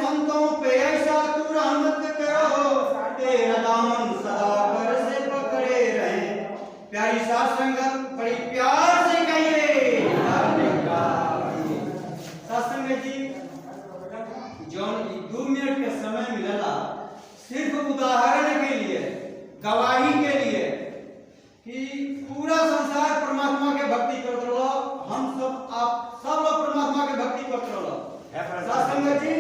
संतों पे ऐसा तू रहमत करो, तेरा दामन सदा कर से पकड़े रहे। प्यारी साथ संगत बड़ी प्यार से कहिए साथ संगत जी, जो 2 मिनट के समय मिलला सिर्फ उदाहरण के लिए, गवाही के लिए कि पूरा संसार परमात्मा के भक्ति करते रहो। हम सब, आप सब लोग परमात्मा के भक्ति करते रहो। साथ संगत जी,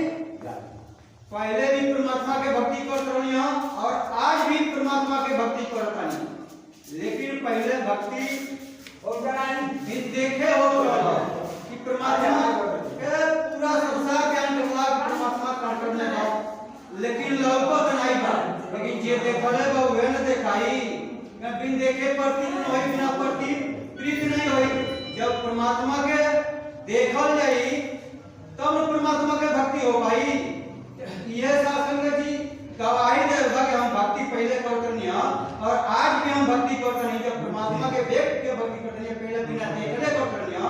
पहले भी परमात्मा के भक्ति करते रही और आज भी परमात्मा के भक्ति करता नहीं, लेकिन पहले भक्ति भी देखे हो कि परमात्मा के पूरा संसार के अंतर्गत परमात्मा कंट्रोल में हो, लेकिन लोग को नहीं बात, लेकिन जे देखले वो वे न देखाई। मैं बिन देखे प्रतीत न होई, बिना प्रतीत प्रीत नहीं होई। जब परमात्मा के देखल जाई तब परमात्मा के भक्ति हो पाई। यह सासंग जी गवाही देगा कि हम भक्ति पहले करते नहीं और आज भी हम भक्ति करते नहीं। जब परमात्मा के देख के भक्ति करते नहीं, पहले बिना देखले करते नहीं,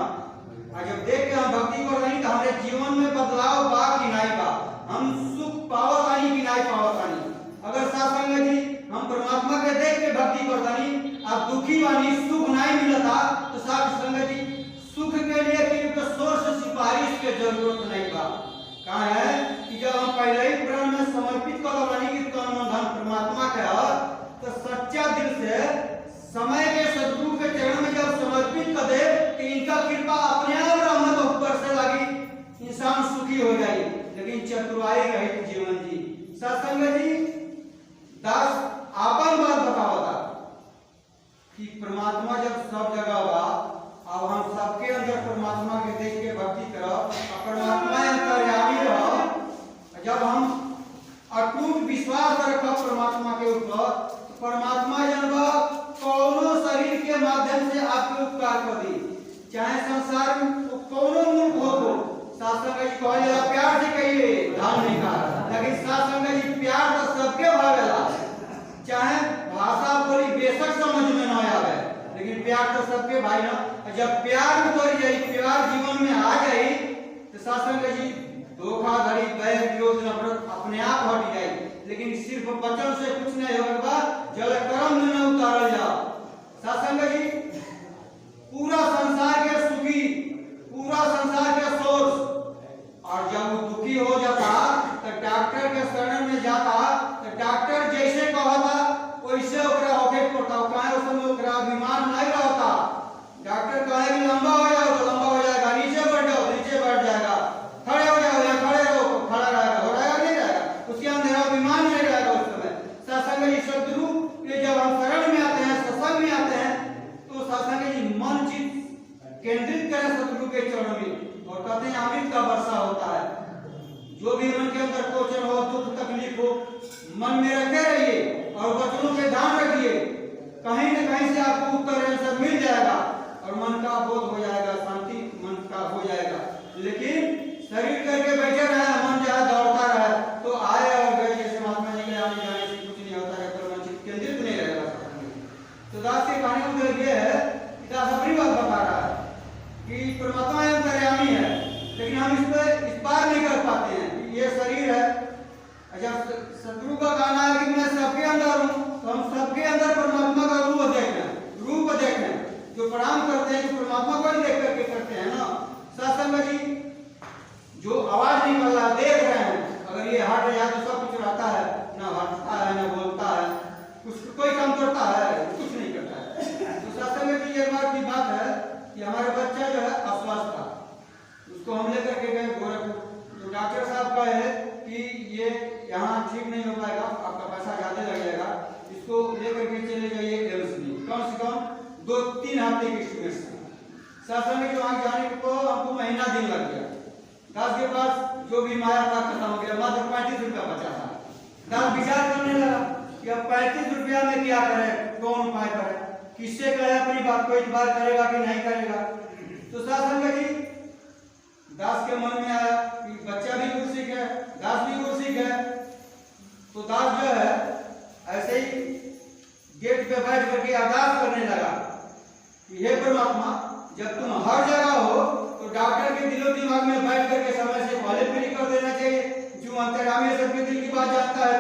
और जब देख के हम भक्ति कर रहे तो हमारे जीवन में बदलाव बा कि नहीं बा, हम सुख पावत आनी कि नहीं पावत आनी। अगर सासंग जी हम परमात्मा के देख के भक्ति करता नहीं, अब दुखी बानी, सुख नहीं मिलता, तो सासंग जी सुख के लिए कि सोर्स सिफारिश के जरूरत नहीं बा। कहा है कि जब हम पहले ही प्राण में समर्पित कर बानी कि तन मन धन परमात्मा के है, तो सच्चा दिल से समय के सद्गुरु के चरण में जब समर्पित कर दे कि इनका कृपा अपने आप रहमत ऊपर से लगी, इंसान सुखी हो जाए। लेकिन चतुराई रहित जीवन जी। सत्संग जी दास आपन बात बतावा था कि परमात्मा जब सब जगह बा, अब हम सबके अंदर परमात्मा के देख के भक्ति करो, परमात्मा अंतर्यामी रहो। जब हम अटूट विश्वास रखो परमात्मा के ऊपर, तो परमात्मा जनवा कौनो शरीर के माध्यम से आपके उपकार कर दी, चाहे संसार में कौनो मूर्ख हो तो सासंग जी कहे प्यार से कहिए धाम नहीं कहा, लेकिन सासंग जी प्यार तो सबके भावेला, चाहे भाषा बोली बेशक समझ में न आवे, लेकिन प्यार तो सबके भाई ना। जब प्यार उतर जाई, प्यार जीवन में आ जाई, तो सासंग जी धोखाधड़ी, बैर, विरोध, नफरत अपने आप हट जाए। लेकिन सिर्फ वचन से कुछ नहीं होगा, जल कर्म में न उतारल जाओ। सासंग जी पूरा संसार के सुखी, पूरा संसार के सोच, और जब वो दुखी हो जाता तो डॉक्टर के शरण में जाता, तो डॉक्टर जैसे कहता वैसे ओकरा होके पड़ता। काहे उस समय ओकरा अभिमान नहीं रहता। डॉक्टर कहे कि लंबा हो जाओ तो लंबा हो जाएगा, नीचे बढ़ जाओ नीचे बढ़ जाएगा, खड़े हो जाओ या खड़े रहो खड़ा रहेगा, हो जाएगा नहीं जाएगा, उसके अंदर अभिमान नहीं रहेगा उस समय। सत्संग जी सद्गुरु के जब हम शरण में आते हैं, सत्संग में आते हैं, तो सत्संग जी मन चित्त केंद्रित करें सद्गुरु के चरणों में, और कहते हैं अमृत का वर्षा होता है। जो भी मन के अंदर कोचन हो, दुख तकलीफ हो, मन में रखे रहिए और वचनों पे ध्यान रखिए, कहीं न कहीं से आपको उत्तर आंसर मिल जाएगा और मन का बोध हो जाएगा, शांति मन का हो जाएगा। लेकिन शरीर करके बैठे रहे, मन जहाँ दौड़ता रहे तो आए और गए, जैसे महात्मा जी के आने जाने से कुछ नहीं होता है, पर मन चित्त केंद्रित नहीं रहेगा। तो दास की कहानी में ये है कि दास अपनी बात बता रहा है कि परमात्मा अंतर्यामी है, लेकिन हम इस बार नहीं कर पाते हैं कि ये शरीर है। जब सदगुरु का कहना है कि मैं सबके अंदर हूँ, तो हम सबके अंदर परमात्मा का रूप देखें। जो प्रणाम करते हैं, जो परमात्मा को ही देख करके करते हैं ना। सत्संग जी जो आवाज निकल रहा देख रहे हैं, अगर ये हट जाए तो सब कुछ रहता है, ना हटता है ना बोलता है, कुछ कोई काम करता है, कुछ नहीं करता है। तो सत्संग जी एक बार की बात है कि हमारा बच्चा जो है अस्वस्थ था, उसको हम लेकर के गए गोरखपुर। तो डॉक्टर साहब कहे कि ये यहाँ ठीक नहीं हो पाएगा, आपका पैसा ज्यादा लग जाएगा, इसको लेकर के चले जाइए एम्स में, कम से कम 2-3 हफ्ते की स्टूडेंट्स। सत्संग जो वहाँ जाने को हमको महीना दिन लग गया। दास के पास जो भी माया था खत्म हो गया, मात्र 35 रुपया बचा था। दास विचार करने लगा कि अब 35 रुपया में क्या करे, कौन उपाय करे, किससे कहे अपनी बात को इतबार करेगा कि नहीं करेगा। तो सत्संग जी दास के मन में आया कि बच्चा भी गुरसिक है, दास भी गुरसिक है। तो दास जो है ऐसे ही गेट पे बैठ करके अरदास करने लगा कि हे परमात्मा, जब तुम हर जगह हो तो डॉक्टर के दिलो दिमाग में बैठ करके समय से पहले फ्री कर देना चाहिए, क्यों अंतर्यामी सबके दिल की बात जानता है।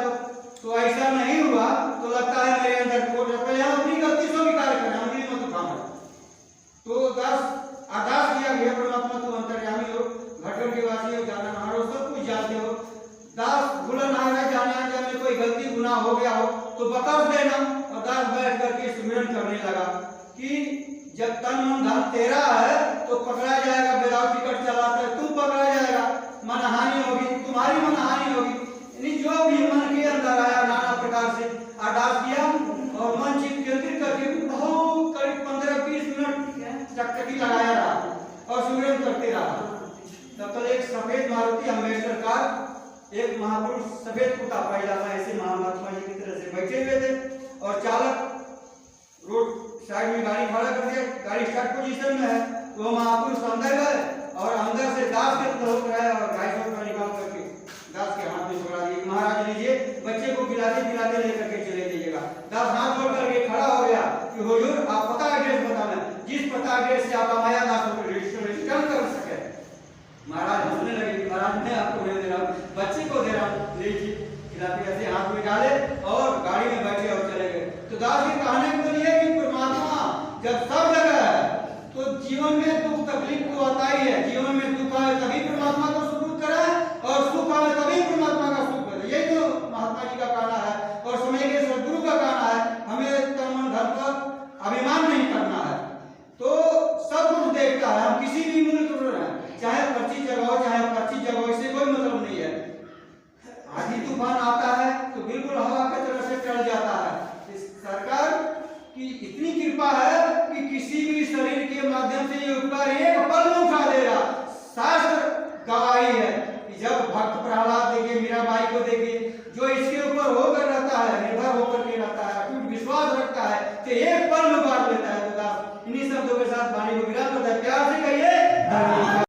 तो ऐसा नहीं हुआ तो लगता है मेरे अंदर खोट है, पहले हम अपनी गलती स्वीकार करें, हमारी मत उठाना। तो आदेश दिया गया परमात्मा तू अंतर्यामी हो, घटघट के वासी हो, जाना मारो, सब कुछ जानते हो। दास भूला ना रह जाना, जब में कोई गलती गुनाह हो गया हो तो बता देना। और दास बैठ करके स्मरण करने लगा कि जब तन मन धन तेरा है तो पकड़ा जाएगा, विदाउट टिकट चलाता है तू पकड़ा जाएगा, मनहानि होगी, तुम्हारी मनहानि होगी। यानी जो भी मन के अंदर आया नाना प्रकार से आदेश दिया और मन चित केंद्रित करके बहुत करीब 15-20 मिनट टकटकी लगाया रहा और स्मरण करते रहा। तब तक एक सफेद मारुति अम्बेडकर कार, एक महापुरुष सफेद कुर्ता पायजामा ऐसे महात्मा जी की तरह से बैठे हुए थे और चालक रोड साइड में गाड़ी खड़ा कर दिया, गाड़ी स्टार्ट पोजीशन में है। वो महापुरुष अंदर गए और अंदर से दास के तरफ गए और 250 रुपया निकाल करके दास के हाथ में छोड़ा दिए, महाराज लीजिए, बच्चे को खिलाते पिलाते लेकर के चले जाइएगा। दास हाथ जोड़ करके खड़ा हो गया कि हुजूर आप पता एड्रेस बताना, जिस पता एड्रेस से आप हमारा दास को रजिस्टर कर सके। महाराज हंसने लगे, महाराज मैं आपको नहीं दे रहा हूँ, बच्चे को दे रहा हूँ, लीजिए। खिलाते ऐसे हाथ में डाले और गाड़ी में बैठे और चले गए। तो दास जी कहने को लिए कि परमात्मा जब सब जगह है तो जीवन में दुख तकलीफ तो आता ही है, जीवन में दुख आए तभी परमात्मा को सुख कराए और सुख आए तभी परमात्मा का सुख करे। यही तो महात्मा जी का कहना है और समय के सदगुरु का कहना है। हमें तन मन धन पर अभिमान नहीं करना है। तो सब कुछ देखता है, हम किसी भी मुल्क में रहें, चाहे 25 जगह हो चाहे 25 जगह हो, इससे कोई मतलब नहीं है। आधी तूफान आता है तो बिल्कुल हवा की तरह से टल जाता है। इस सरकार की इतनी कृपा है कि किसी भी शरीर के माध्यम से ये उपकार एक पल में उठा देगा। शास्त्र गवाही है कि जब भक्त प्रहलाद देखिए, मीराबाई को देखिए, जो इसके ऊपर होकर रहता है, निर्भर होकर के रहता है, अटूट विश्वास रखता है, तो एक पल में बांट लेता है। तो इन्हीं शब्दों के साथ वाणी को विराम करता है। प्यार से कहिए।